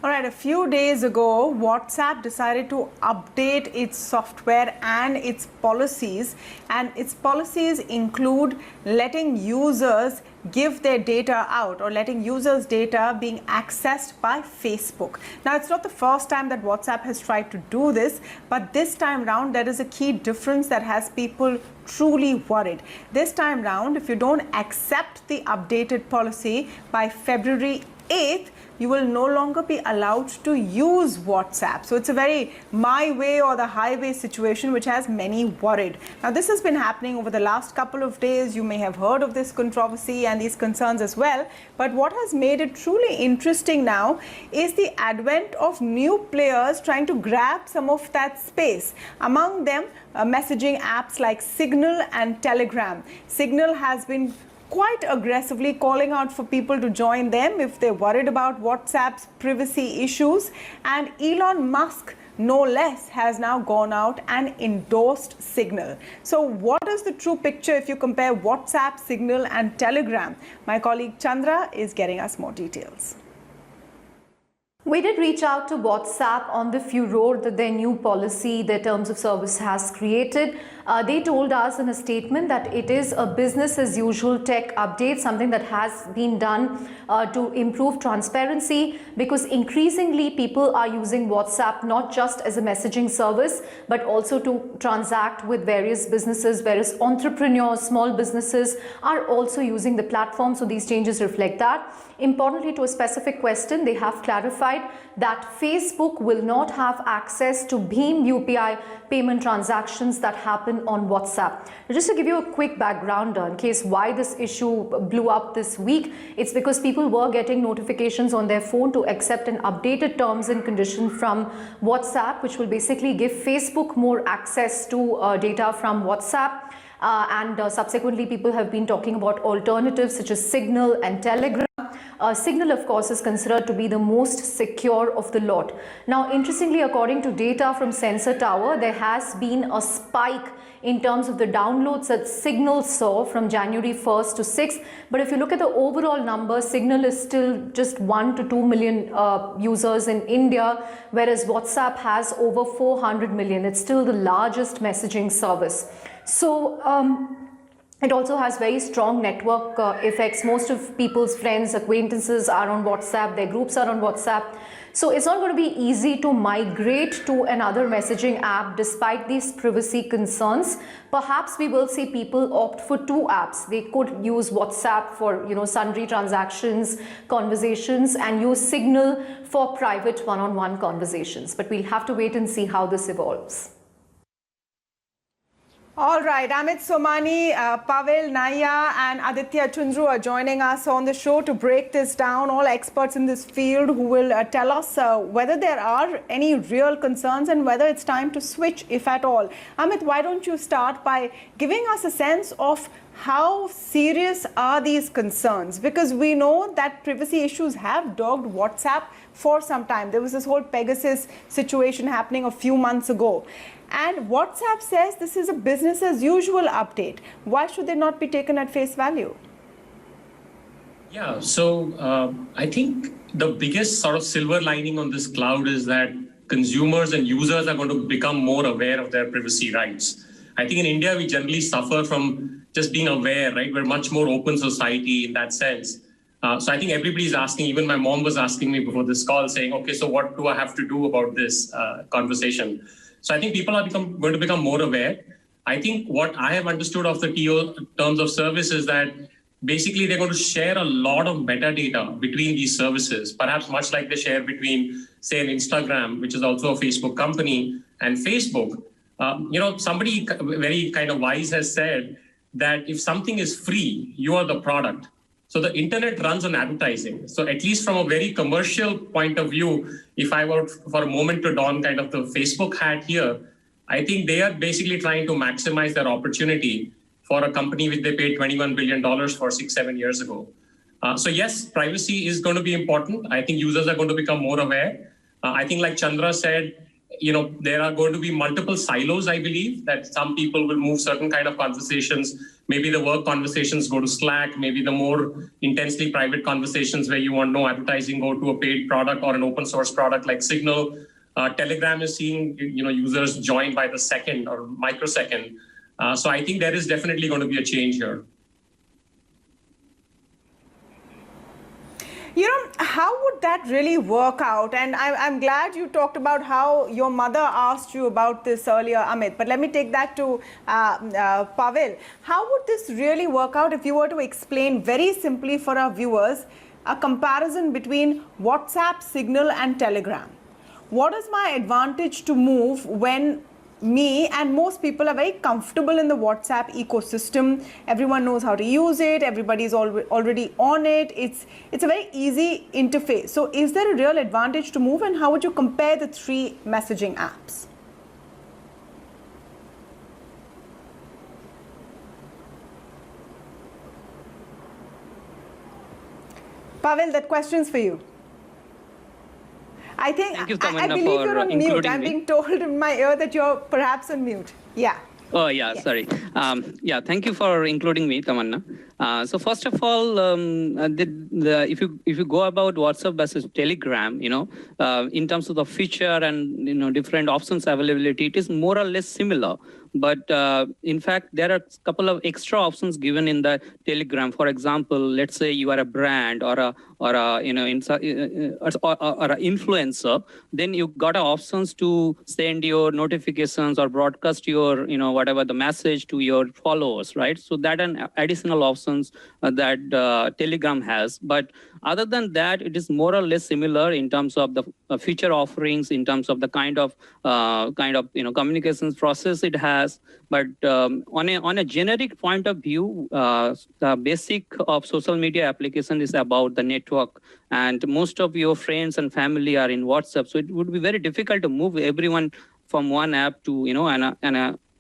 All right, a few days ago, WhatsApp decided to update its software and its policies. And its policies include letting users give their data out or letting users' data being accessed by Facebook. Now, it's not the first time that WhatsApp has tried to do this, but this time round, there is a key difference that has people truly worried. This time round, if you don't accept the updated policy by February 8th, you will no longer be allowed to use WhatsApp. So it's a very my way or the highway situation which has many worried. Now this has been happening over the last couple of days. You may have heard of this controversy and these concerns as well. But what has made it truly interesting now is the advent of new players trying to grab some of that space. Among them, messaging apps like Signal and Telegram. Signal has been quite aggressively calling out for people to join them if they're worried about WhatsApp's privacy issues. And Elon Musk, no less, has now gone out and endorsed Signal. So what is the true picture if you compare WhatsApp, Signal and Telegram? My colleague Chandra is getting us more details. We did reach out to WhatsApp on the furor that their new policy, their terms of service has created. They told us in a statement that it is a business as usual tech update, something that has been done to improve transparency, because increasingly people are using WhatsApp not just as a messaging service, but also to transact with various businesses, various entrepreneurs, small businesses are also using the platform. So these changes reflect that. Importantly, to a specific question, they have clarified that Facebook will not have access to Bheem UPI payment transactions that happen on WhatsApp. Just to give you a quick background in case why this issue blew up this week, it's because people were getting notifications on their phone to accept an updated terms and condition from WhatsApp, which will basically give Facebook more access to data from WhatsApp. Subsequently, people have been talking about alternatives such as Signal and Telegram. Signal, of course, is considered to be the most secure of the lot. Now, interestingly, according to data from Sensor Tower, there has been a spike in terms of the downloads that Signal saw from January 1st to 6th. But if you look at the overall number, Signal is still just 1 to 2 million users in India, whereas WhatsApp has over 400 million. It's still the largest messaging service. So, it also has very strong network effects. Most of people's friends, acquaintances are on WhatsApp, their groups are on WhatsApp. So it's not going to be easy to migrate to another messaging app despite these privacy concerns. Perhaps we will see people opt for two apps. They could use WhatsApp for, sundry transactions, conversations, and use Signal for private one-on-one conversations. But we'll have to wait and see how this evolves. All right, Amit Somani, Pavel Naiya and Aditya Chunduru are joining us on the show to break this down, all experts in this field who will tell us whether there are any real concerns and whether it's time to switch, if at all. Amit, why don't you start by giving us a sense of how serious are these concerns? Because we know that privacy issues have dogged WhatsApp for some time. There was this whole Pegasus situation happening a few months ago. And WhatsApp says this is a business as usual update. Why should they not be taken at face value? Yeah, so I think the biggest sort of silver lining on this cloud is that consumers and users are going to become more aware of their privacy rights. I think in India, we generally suffer from just being aware, right? We're much more open society in that sense. So I think everybody's asking, even my mom was asking me before this call saying, okay, so what do I have to do about this conversation? So I think people are going to become more aware. I think what I have understood of the terms of service is that basically they're going to share a lot of metadata between these services, perhaps much like they share between, say, an Instagram, which is also a Facebook company, and Facebook. Somebody very kind of wise has said that if something is free, you are the product. So the internet runs on advertising. So at least from a very commercial point of view, if I were for a moment to don kind of the Facebook hat here, I think they are basically trying to maximize their opportunity for a company which they paid $21 billion for 6-7 years ago. So yes, privacy is going to be important. I think users are going to become more aware. I think like Chandra said, there are going to be multiple silos, I believe, that some people will move certain kind of conversations. Maybe the work conversations go to Slack, maybe the more intensely private conversations where you want no advertising go to a paid product or an open source product like Signal. Telegram is seeing users join by the second or microsecond. So I think there is definitely going to be a change here. How would that really work out? And I'm glad you talked about how your mother asked you about this earlier, Amit. But let me take that to Pavel. How would this really work out if you were to explain very simply for our viewers a comparison between WhatsApp, Signal, and Telegram? What is my advantage to move when me and most people are very comfortable in the WhatsApp ecosystem? Everyone knows how to use it. Everybody's already on it. It's a very easy interface. So is there a real advantage to move, and how would you compare the three messaging apps? Pavel, that question's for you. I think Thank you, I Tamanna, believe for you're on mute. including I'm me. being told in my ear that you're perhaps on mute. Yeah. Oh, yeah, Yes. sorry. Yeah, thank you for including me, Tamanna. So first of all, if you go about WhatsApp versus Telegram, in terms of the feature and different options availability, it is more or less similar. But in fact, there are a couple of extra options given in the Telegram. For example, let's say you are a brand or an influencer, then you got options to send your notifications or broadcast your whatever the message to your followers, right? So that an additional options that Telegram has. But other than that, it is more or less similar in terms of the feature offerings, in terms of the kind of communications process it has. But on a generic point of view, the basic of social media application is about the network, and most of your friends and family are in WhatsApp. So it would be very difficult to move everyone from one app to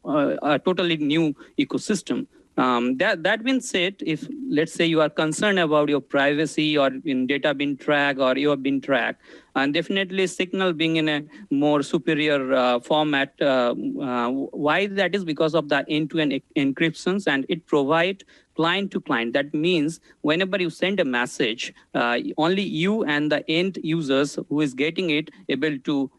a totally new ecosystem. That being said, if let's say you are concerned about your privacy or in data being tracked or you have been tracked, and definitely Signal being in a more superior format, why that is because of the end-to-end encryptions, and it provides client to client. That means whenever you send a message, only you and the end users who is getting it able to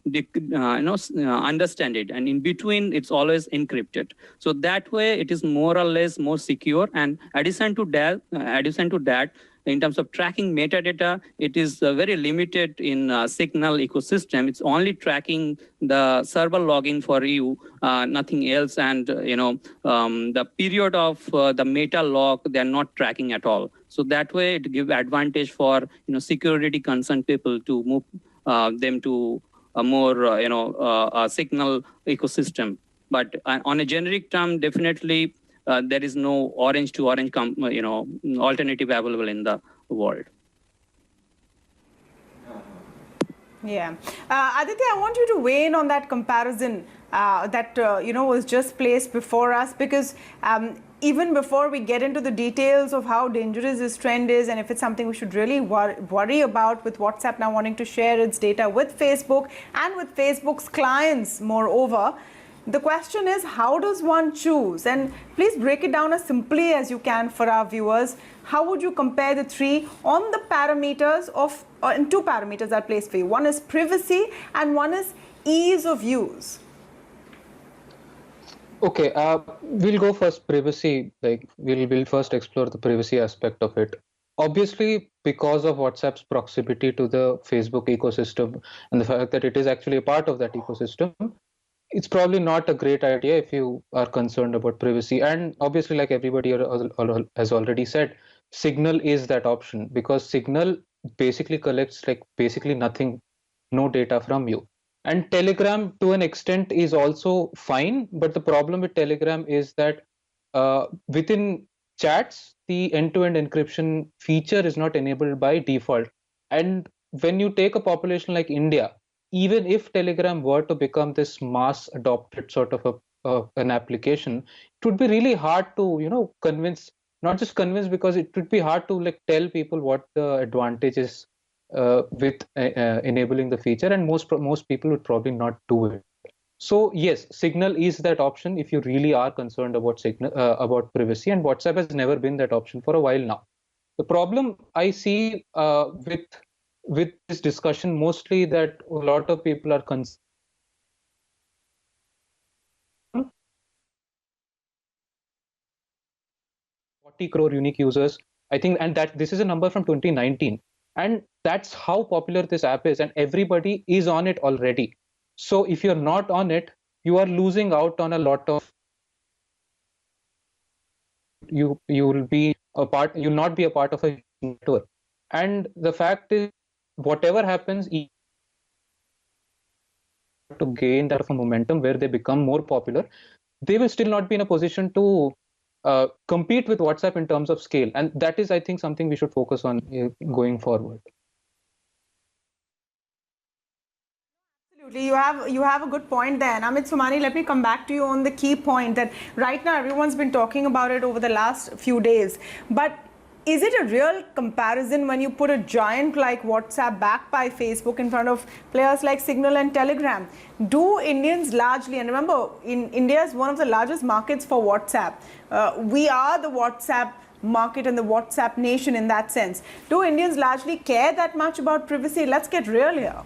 understand it, and in between it's always encrypted. So that way it is more or less more secure. And addition to that, in terms of tracking metadata, it is very limited in Signal ecosystem. It's only tracking the server login for you, nothing else. And the period of the meta log, they're not tracking at all. So that way it gives advantage for security concerned people to move them to a more a Signal ecosystem. But on a generic term, definitely there is no orange to orange alternative available in the world. Yeah. Aditya, I want you to weigh in on that comparison that was just placed before us, because even before we get into the details of how dangerous this trend is and if it's something we should really worry about, with WhatsApp now wanting to share its data with Facebook and with Facebook's clients, moreover, the question is, how does one choose? And please break it down as simply as you can for our viewers. How would you compare the three on the parameters of, and two parameters are placed for you. One is privacy and one is ease of use. Okay, we'll go first privacy. Like we'll first explore the privacy aspect of it. Obviously, because of WhatsApp's proximity to the Facebook ecosystem and the fact that it is actually a part of that ecosystem, it's probably not a great idea if you are concerned about privacy. And obviously, like everybody has already said, Signal is that option, because Signal basically collects basically nothing, no data from you. And Telegram to an extent is also fine, but the problem with Telegram is that within chats, the end-to-end encryption feature is not enabled by default. And when you take a population like India, even if Telegram were to become this mass adopted sort of an application, it would be really hard to convince, not just convince, because it would be hard to tell people what the advantages with enabling the feature, and most people would probably not do it. So yes, Signal is that option if you really are concerned about Signal about privacy, and WhatsApp has never been that option for a while now. The problem I see with this discussion mostly that a lot of people are concerned 40 crore unique users, I think, and that this is a number from 2019, and that's how popular this app is, and everybody is on it already. So if you're not on it, you are losing out on a lot of you'll not be a part of a network. And the fact is, whatever happens, to gain that of a momentum where they become more popular, they will still not be in a position to compete with WhatsApp in terms of scale. And that is, I think, something we should focus on going forward. Absolutely, you have a good point there. And Amit Somani, let me come back to you on the key point that right now everyone's been talking about it over the last few days. But is it a real comparison when you put a giant like WhatsApp backed by Facebook in front of players like Signal and Telegram? Do Indians largely, and remember, India is one of the largest markets for WhatsApp. We are the WhatsApp market and the WhatsApp nation in that sense. Do Indians largely care that much about privacy? Let's get real here.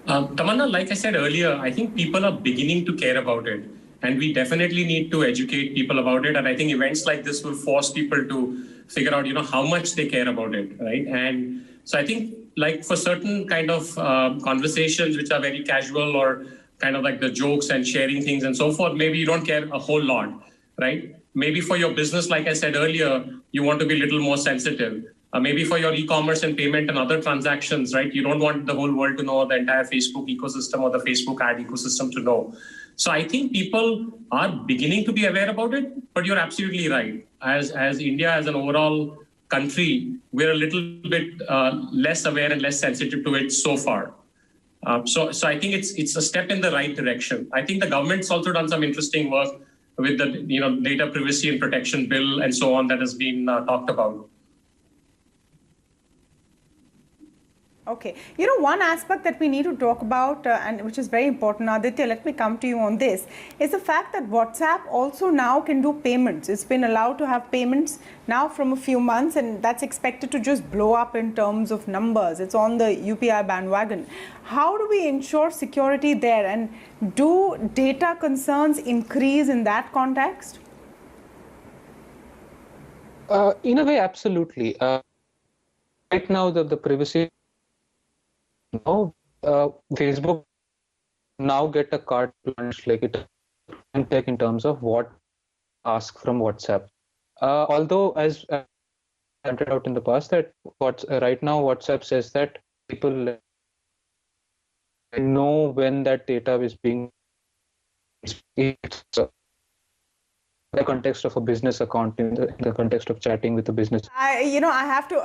Tamanna, like I said earlier, I think people are beginning to care about it. And we definitely need to educate people about it. And I think events like this will force people to figure out, how much they care about it, right? And so I think, like for certain kind of conversations which are very casual or kind of like the jokes and sharing things and so forth, maybe you don't care a whole lot, right? Maybe for your business, like I said earlier, you want to be a little more sensitive. Maybe for your e-commerce and payment and other transactions, right? You don't want the whole world to know, the entire Facebook ecosystem or the Facebook ad ecosystem to know. So I think people are beginning to be aware about it, but you're absolutely right. As India, as an overall country, we're a little bit less aware and less sensitive to it so far. So I think it's a step in the right direction. I think the government's also done some interesting work with the data privacy and protection bill and so on that has been talked about. Okay. One aspect that we need to talk about, and which is very important, Aditya, let me come to you on this, is the fact that WhatsApp also now can do payments. It's been allowed to have payments now from a few months, and that's expected to just blow up in terms of numbers. It's on the UPI bandwagon. How do we ensure security there, and do data concerns increase in that context? In a way, absolutely. Right now, the privacy. Facebook now get a carte blanche, like it and tech in terms of what ask from WhatsApp. Although, as I pointed out in the past, that right now WhatsApp says that people know when that data is being the context of a business account, in the context of chatting with a business. I have to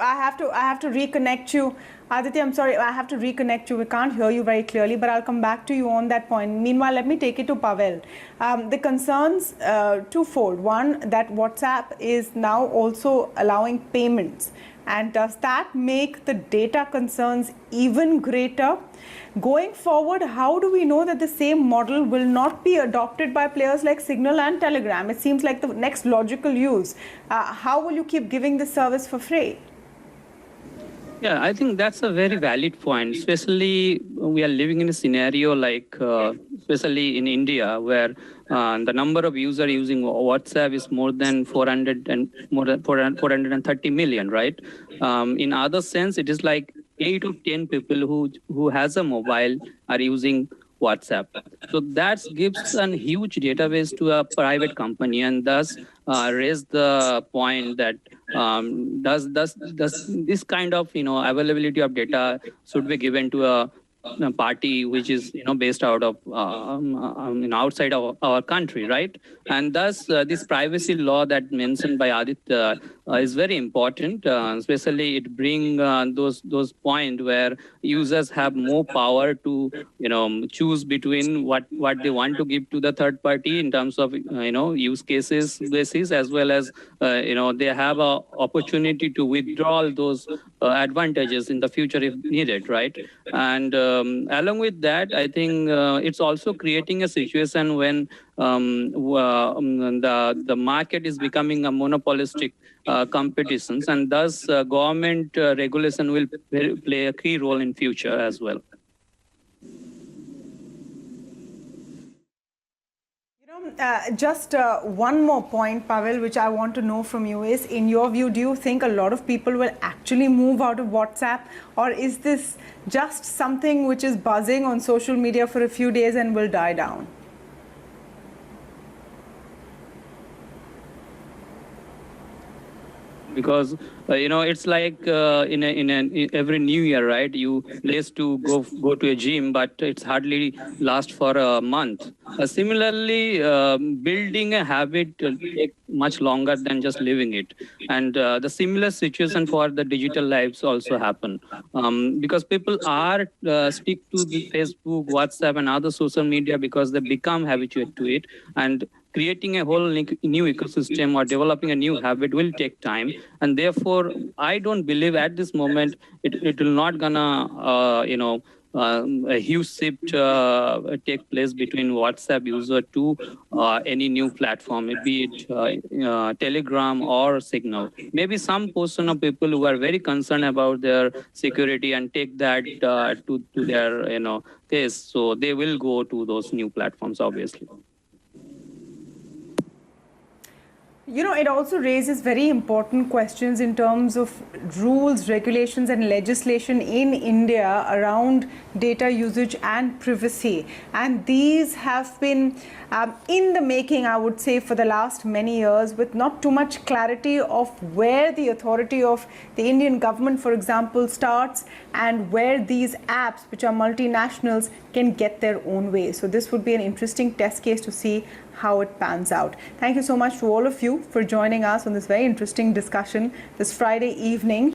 reconnect you, Aditya. I'm sorry, I have to reconnect you. We can't hear you very clearly, but I'll come back to you on that point. Meanwhile, let me take it to Pavel. The concerns twofold. One, that WhatsApp is now also allowing payments, and does that make the data concerns even greater? Going forward, how do we know that the same model will not be adopted by players like Signal and Telegram? It seems like the next logical use. How will you keep giving the service for free? Yeah, I think that's a very valid point. Especially we are living in a scenario like, especially in India, where the number of users using WhatsApp is more than 430 million, right? In other sense, it is like 8 of 10 people who has a mobile are using WhatsApp. So that gives a huge database to a private company, and thus raise the point that does this kind of availability of data should be given to a party which is based out of outside of our country, right? And thus this privacy law that mentioned by Aditya is very important. Especially it bring those point where users have more power to choose between what they want to give to the third party in terms of use cases basis, as well as they have a opportunity to withdraw those advantages in the future if needed, right? And along with that, I think it's also creating a situation when the market is becoming a monopolistic competitions, and thus government regulation will play a key role in future as well. Just one more point, Pavel, which I want to know from you is, in your view, do you think a lot of people will actually move out of WhatsApp, or is this just something which is buzzing on social media for a few days and will die down? Because it's like in every new year, right? You place to go to a gym, but it's hardly last for a month. Similarly, building a habit take much longer than just living it, and the similar situation for the digital lives also happen, because people are stick to the Facebook, WhatsApp, and other social media because they become habituated to it, and creating a whole new ecosystem or developing a new habit will take time, and therefore I don't believe at this moment it will not gonna a huge shift take place between WhatsApp user to any new platform, be it Telegram or Signal. Maybe some portion of people who are very concerned about their security and take that to their case, so they will go to those new platforms, obviously. It also raises very important questions in terms of rules, regulations, and legislation in India around data usage and privacy. And these have been in the making, I would say, for the last many years, with not too much clarity of where the authority of the Indian government, for example, starts, and where these apps, which are multinationals, can get their own way. So this would be an interesting test case to see how it pans out. Thank you so much to all of you for joining us on this very interesting discussion this Friday evening.